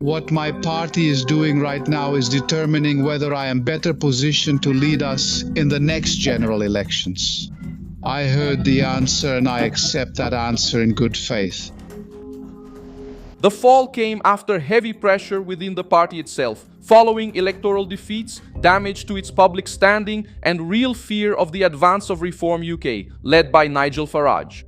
What my party is doing right now is determining whether I am better positioned to lead us in the next general elections. I heard the answer and I accept that answer in good faith. The fall came after heavy pressure within the party itself, following electoral defeats, damage to its public standing, and real fear of the advance of Reform UK, led by Nigel Farage.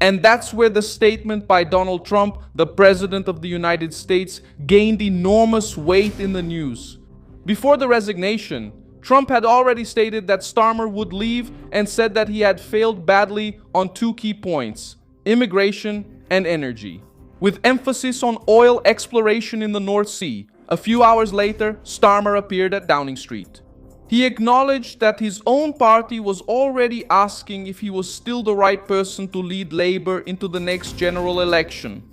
And that's where the statement by Donald Trump, the President of the United States, gained enormous weight in the news. Before the resignation, Trump had already stated that Starmer would leave and said that he had failed badly on two key points: immigration and energy, with emphasis on oil exploration in the North Sea. A few hours later, Starmer appeared at Downing Street. He acknowledged that his own party was already asking if he was still the right person to lead Labour into the next general election.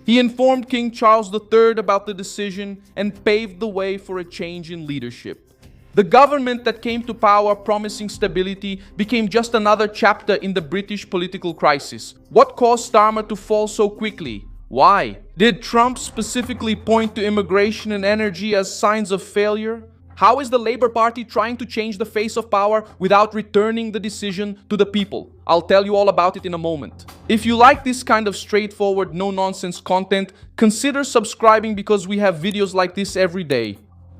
He informed King Charles III about the decision and paved the way for a change in leadership. The government that came to power promising stability became just another chapter in the British political crisis. What caused Starmer to fall so quickly? Why? Did Trump specifically point to immigration and energy as signs of failure? How is the Labour Party trying to change the face of power without returning the decision to the people? I'll tell you all about it in a moment. If you like this kind of straightforward, no-nonsense content, consider subscribing because we have videos like this every day.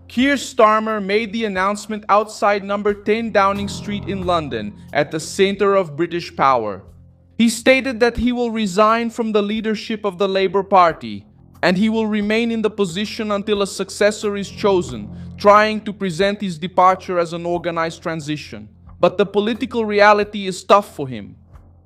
Keir Starmer made the announcement outside number 10 Downing Street in London, at the centre of British power. He stated that he will resign from the leadership of the Labour Party, and he will remain in the position until a successor is chosen, trying to present his departure as an organized transition. But the political reality is tough for him.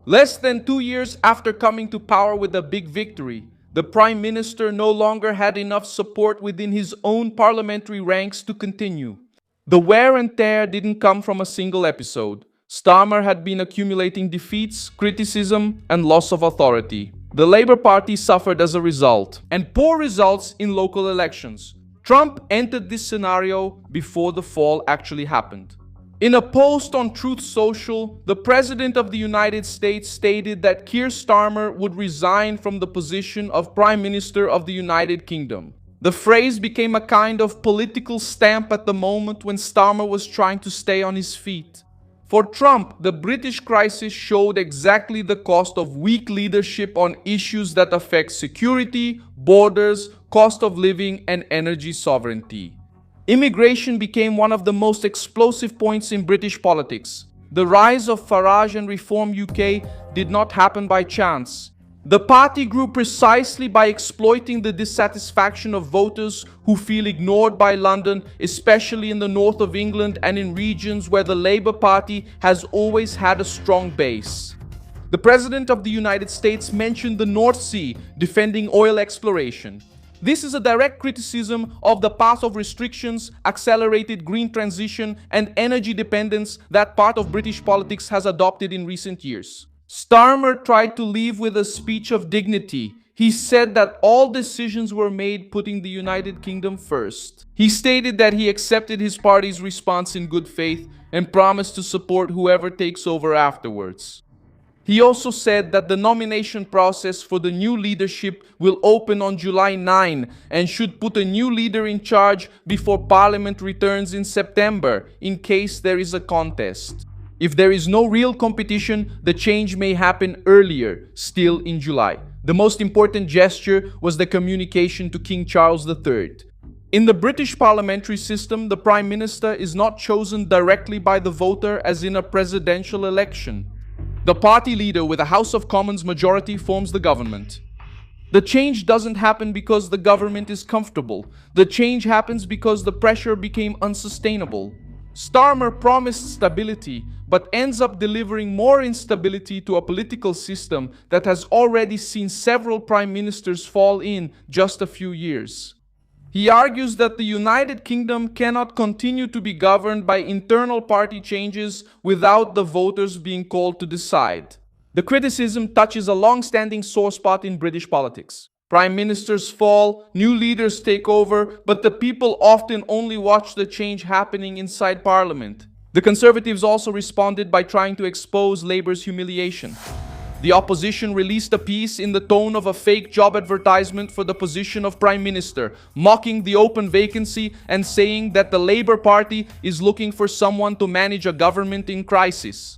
Less than 2 years after coming to power with a big victory, the Prime Minister no longer had enough support within his own parliamentary ranks to continue. The wear and tear didn't come from a single episode. Starmer had been accumulating defeats, criticism, and loss of authority. The Labour Party suffered as a result, and poor results in local elections. Trump entered this scenario before the fall actually happened. In a post on Truth Social, the President of the United States stated that Keir Starmer would resign from the position of Prime Minister of the United Kingdom. The phrase became a kind of political stamp at the moment when Starmer was trying to stay on his feet. For Trump, the British crisis showed exactly the cost of weak leadership on issues that affect security, borders, cost of living, and energy sovereignty. Immigration became one of the most explosive points in British politics. The rise of Farage and Reform UK did not happen by chance. The party grew precisely by exploiting the dissatisfaction of voters who feel ignored by London, especially in the north of England and in regions where the Labour Party has always had a strong base. The President of the United States mentioned the North Sea, defending oil exploration. This is a direct criticism of the path of restrictions, accelerated green transition, and energy dependence that part of British politics has adopted in recent years. Starmer tried to leave with a speech of dignity. He said that all decisions were made putting the United Kingdom first. He stated that he accepted his party's response in good faith and promised to support whoever takes over afterwards. He also said that the nomination process for the new leadership will open on July 9 and should put a new leader in charge before Parliament returns in September, in case there is a contest. If there is no real competition, the change may happen earlier, still in July. The most important gesture was the communication to King Charles III. In the British parliamentary system, the Prime Minister is not chosen directly by the voter as in a presidential election. The party leader with a House of Commons majority forms the government. The change doesn't happen because the government is comfortable. The change happens because the pressure became unsustainable. Starmer promised stability, but ends up delivering more instability to a political system that has already seen several prime ministers fall in just a few years. He argues that the United Kingdom cannot continue to be governed by internal party changes without the voters being called to decide. The criticism touches a long-standing sore spot in British politics. Prime ministers fall, new leaders take over, but the people often only watch the change happening inside Parliament. The Conservatives also responded by trying to expose Labour's humiliation. The opposition released a piece in the tone of a fake job advertisement for the position of Prime Minister, mocking the open vacancy and saying that the Labour Party is looking for someone to manage a government in crisis.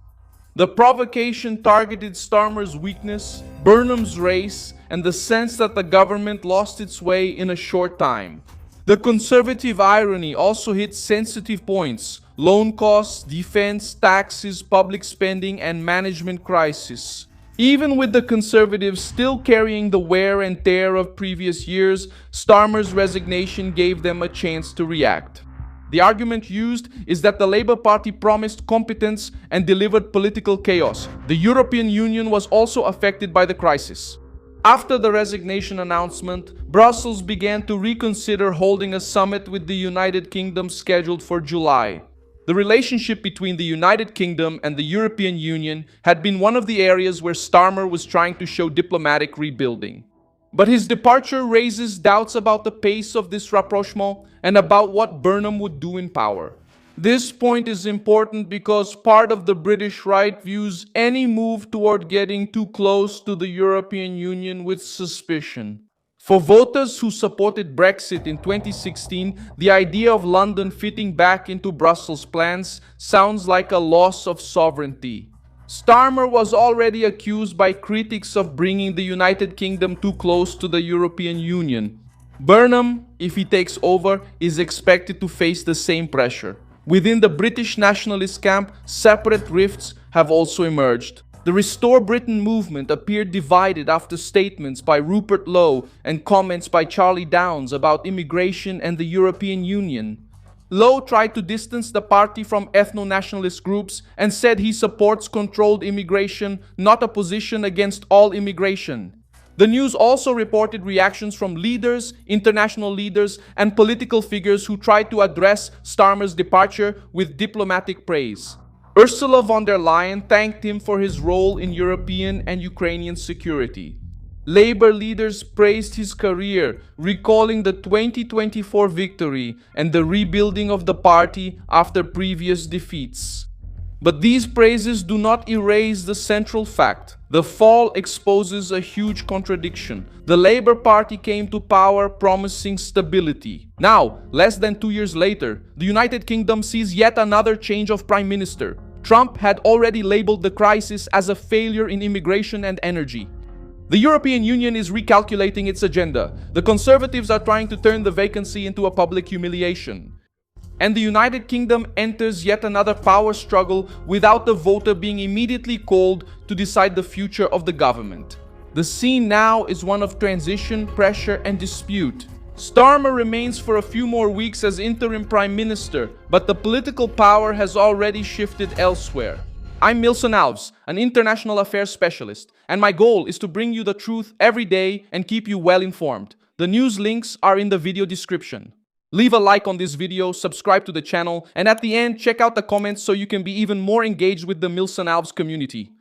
The provocation targeted Starmer's weakness, Burnham's race, and the sense that the government lost its way in a short time. The conservative irony also hit sensitive points: loan costs, defense, taxes, public spending, and management crisis. Even with the Conservatives still carrying the wear and tear of previous years, Starmer's resignation gave them a chance to react. The argument used is that the Labour Party promised competence and delivered political chaos. The European Union was also affected by the crisis. After the resignation announcement, Brussels began to reconsider holding a summit with the United Kingdom scheduled for July. The relationship between the United Kingdom and the European Union had been one of the areas where Starmer was trying to show diplomatic rebuilding. But his departure raises doubts about the pace of this rapprochement and about what Burnham would do in power. This point is important because part of the British right views any move toward getting too close to the European Union with suspicion. For voters who supported Brexit in 2016, the idea of London fitting back into Brussels' plans sounds like a loss of sovereignty. Starmer was already accused by critics of bringing the United Kingdom too close to the European Union. Burnham, if he takes over, is expected to face the same pressure. Within the British nationalist camp, separate rifts have also emerged. The Restore Britain movement appeared divided after statements by Rupert Lowe and comments by Charlie Downes about immigration and the European Union. Lowe tried to distance the party from ethno-nationalist groups and said he supports controlled immigration, not a position against all immigration. The news also reported reactions from leaders, international leaders, and political figures who tried to address Starmer's departure with diplomatic praise. Ursula von der Leyen thanked him for his role in European and Ukrainian security. Labour leaders praised his career, recalling the 2024 victory and the rebuilding of the party after previous defeats. But these praises do not erase the central fact. The fall exposes a huge contradiction. The Labour Party came to power promising stability. Now, less than 2 years later, the United Kingdom sees yet another change of Prime Minister. Trump had already labeled the crisis as a failure in immigration and energy. The European Union is recalculating its agenda. The Conservatives are trying to turn the vacancy into a public humiliation. And the United Kingdom enters yet another power struggle without the voter being immediately called to decide the future of the government. The scene now is one of transition, pressure, and dispute. Starmer remains for a few more weeks as interim prime minister, but the political power has already shifted elsewhere. I'm Milson Alves, an international affairs specialist, and my goal is to bring you the truth every day and keep you well informed. The news links are in the video description. Leave a like on this video, subscribe to the channel, and at the end, check out the comments so you can be even more engaged with the Milson Alves community.